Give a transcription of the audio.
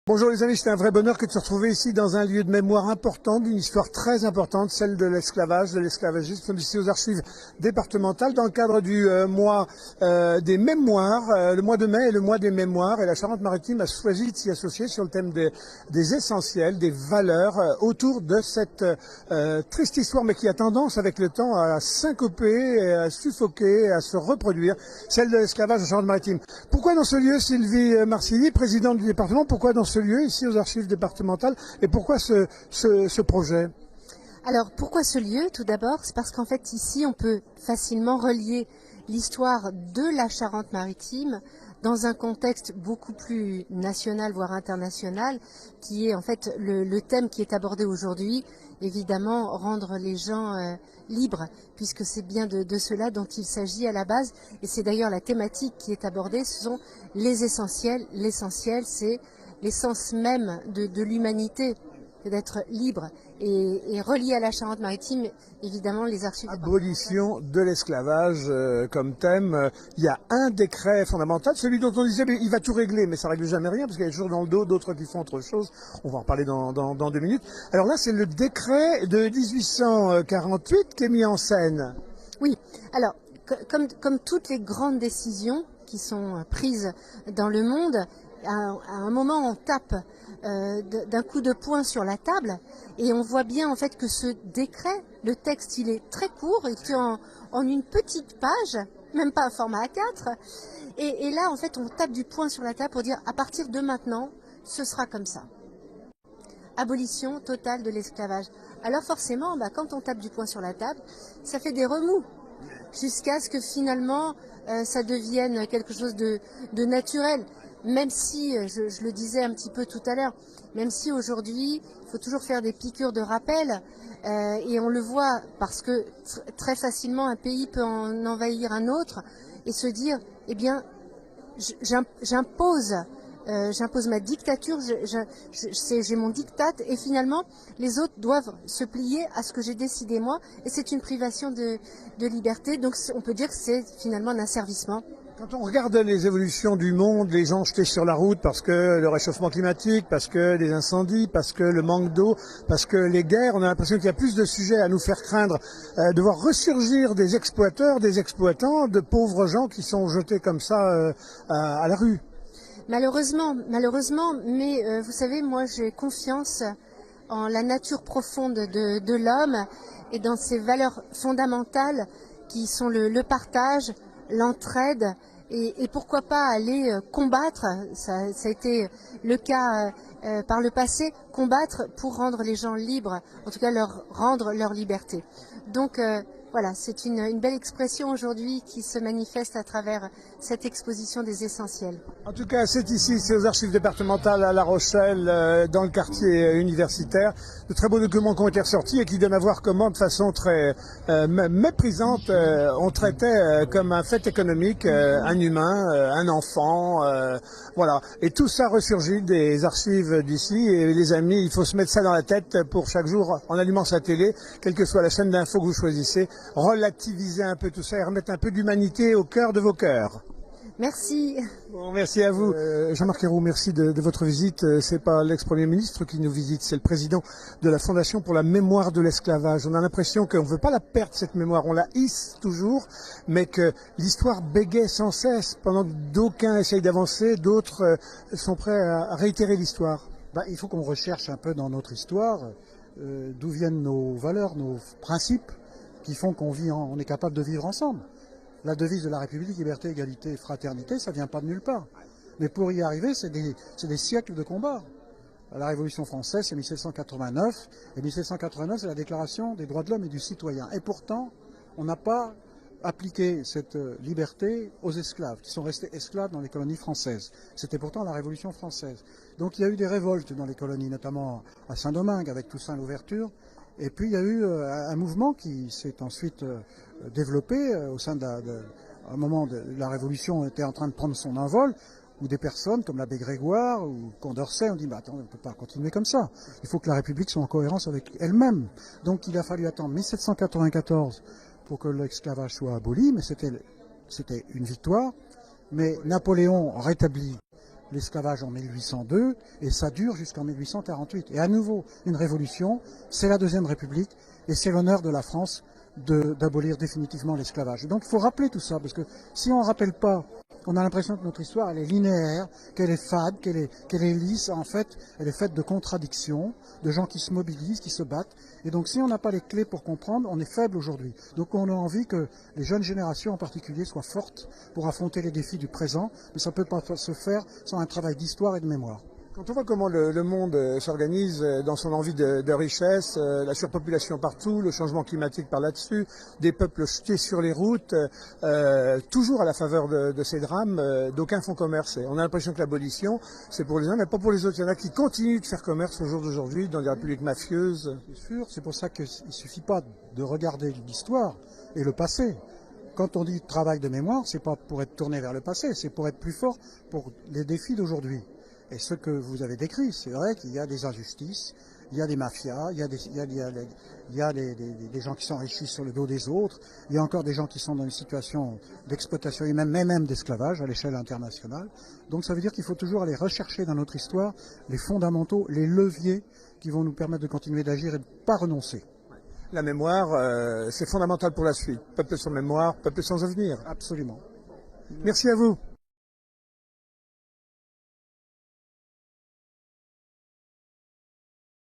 Bonjour les amis, c'est un vrai bonheur que de se retrouver ici dans un lieu de mémoire important, d'une histoire très importante, celle de l'esclavage, de l'esclavagisme. Nous sommes ici aux archives départementales dans le cadre du mois des mémoires, le mois de mai et le mois des mémoires. Et la Charente-Maritime a choisi de s'y associer sur le thème des essentiels, des valeurs autour de cette triste histoire, mais qui a tendance avec le temps à syncoper, à suffoquer, à se reproduire, celle de l'esclavage en Charente-Maritime. Pourquoi dans ce lieu, Sylvie Marcilly, présidente du département, pourquoi dans ce lieu, ici aux archives départementales, et pourquoi ce projet? Alors pourquoi ce lieu? Tout d'abord, c'est parce qu'en fait ici on peut facilement relier l'histoire de la Charente-Maritime dans un contexte beaucoup plus national, voire international, qui est en fait le thème qui est abordé aujourd'hui, évidemment rendre les gens libres, puisque c'est bien de cela dont il s'agit à la base, et c'est d'ailleurs la thématique qui est abordée, ce sont les essentiels. L'essentiel, c'est l'essence même de l'humanité, c'est d'être libre. Et relié à la Charente-Maritime, évidemment, les archives... Abolition de l'esclavage comme thème. Il y a un décret fondamental, celui dont on disait il va tout régler, mais ça règle jamais rien, parce qu'il y a toujours dans le dos d'autres qui font autre chose. On va en parler dans 2 minutes. Alors là, c'est le décret de 1848 qui est mis en scène. Oui, alors, comme toutes les grandes décisions qui sont prises dans le monde, à un moment on tape d'un coup de poing sur la table et on voit bien en fait que ce décret, le texte il est très court, il tient en une petite page, même pas un format A4, et là en fait on tape du poing sur la table pour dire à partir de maintenant ce sera comme ça. Abolition totale de l'esclavage. Alors forcément, quand on tape du poing sur la table, ça fait des remous jusqu'à ce que finalement ça devienne quelque chose de naturel. Même si, je le disais un petit peu tout à l'heure, même si aujourd'hui, il faut toujours faire des piqûres de rappel, et on le voit parce que très facilement un pays peut en envahir un autre et se dire, eh bien, j'impose ma dictature, j'ai mon diktat, et finalement les autres doivent se plier à ce que j'ai décidé moi, et c'est une privation de liberté, donc on peut dire que c'est finalement un asservissement. Quand on regarde les évolutions du monde, les gens jetés sur la route parce que le réchauffement climatique, parce que les incendies, parce que le manque d'eau, parce que les guerres, on a l'impression qu'il y a plus de sujets à nous faire craindre de voir ressurgir des exploiteurs, des exploitants, de pauvres gens qui sont jetés comme ça à la rue. Malheureusement, mais vous savez, moi j'ai confiance en la nature profonde de l'homme et dans ses valeurs fondamentales qui sont le partage, l'entraide, et pourquoi pas aller combattre, ça a été le cas par le passé, combattre pour rendre les gens libres, en tout cas leur rendre leur liberté. Donc voilà, c'est une belle expression aujourd'hui qui se manifeste à travers cette exposition des essentiels. En tout cas, c'est ici, c'est aux archives départementales à La Rochelle, dans le quartier universitaire. De très beaux documents qui ont été ressortis et qui donnent à voir comment, de façon très méprisante, on traitait comme un fait économique un humain, un enfant, voilà. Et tout ça ressurgit des archives d'ici. Et les amis, il faut se mettre ça dans la tête pour chaque jour, en allumant sa télé, quelle que soit la chaîne d'infos que vous choisissez, relativiser un peu tout ça et remettre un peu d'humanité au cœur de vos cœurs. Merci. Bon, merci à vous. Jean-Marc Ayrault, merci de votre visite. C'est pas l'ex-premier ministre qui nous visite, c'est le président de la Fondation pour la mémoire de l'esclavage. On a l'impression qu'on ne veut pas la perdre, cette mémoire. On la hisse toujours, mais que l'histoire bégaie sans cesse. Pendant que d'aucuns essayent d'avancer, d'autres sont prêts à réitérer l'histoire. Il faut qu'on recherche un peu dans notre histoire d'où viennent nos valeurs, nos principes qui font on est capable de vivre ensemble. La devise de la République, liberté, égalité, fraternité, ça vient pas de nulle part. Mais pour y arriver, c'est des siècles de combat. La Révolution française, c'est 1789, et 1789, c'est la Déclaration des droits de l'homme et du citoyen. Et pourtant, on n'a pas appliqué cette liberté aux esclaves, qui sont restés esclaves dans les colonies françaises. C'était pourtant la Révolution française. Donc il y a eu des révoltes dans les colonies, notamment à Saint-Domingue, avec Toussaint Louverture. Et puis il y a eu un mouvement qui s'est ensuite développé au sein à un moment de la Révolution était en train de prendre son envol, où des personnes comme l'abbé Grégoire ou Condorcet ont dit attends, on ne peut pas continuer comme ça. Il faut que la République soit en cohérence avec elle-même. Donc il a fallu attendre 1794 pour que l'esclavage soit aboli, mais c'était une victoire. Mais Napoléon rétablit l'esclavage en 1802 et ça dure jusqu'en 1848. Et à nouveau, une révolution, c'est la Deuxième République et c'est l'honneur de la France d'abolir définitivement l'esclavage. Donc il faut rappeler tout ça, parce que si on ne rappelle pas, on a l'impression que notre histoire elle est linéaire, qu'elle est fade, qu'elle est lisse. En fait, elle est faite de contradictions, de gens qui se mobilisent, qui se battent. Et donc si on n'a pas les clés pour comprendre, on est faible aujourd'hui. Donc on a envie que les jeunes générations en particulier soient fortes pour affronter les défis du présent, mais ça ne peut pas se faire sans un travail d'histoire et de mémoire. Quand on voit comment le monde s'organise dans son envie de richesse, la surpopulation partout, le changement climatique par là-dessus, des peuples jetés sur les routes, toujours à la faveur de ces drames, d'aucuns font commerce. Et on a l'impression que l'abolition, c'est pour les uns, mais pas pour les autres. Il y en a qui continuent de faire commerce au jour d'aujourd'hui dans des républiques mafieuses. C'est sûr, c'est pour ça qu'il ne suffit pas de regarder l'histoire et le passé. Quand on dit travail de mémoire, c'est pas pour être tourné vers le passé, c'est pour être plus fort pour les défis d'aujourd'hui. Et ce que vous avez décrit, c'est vrai qu'il y a des injustices, il y a des mafias, il y a des gens qui s'enrichissent sur le dos des autres, il y a encore des gens qui sont dans une situation d'exploitation et même d'esclavage à l'échelle internationale. Donc ça veut dire qu'il faut toujours aller rechercher dans notre histoire les fondamentaux, les leviers qui vont nous permettre de continuer d'agir et de ne pas renoncer. La mémoire, c'est fondamental pour la suite. Peuple sans mémoire, peuple sans avenir. Absolument. Merci à vous.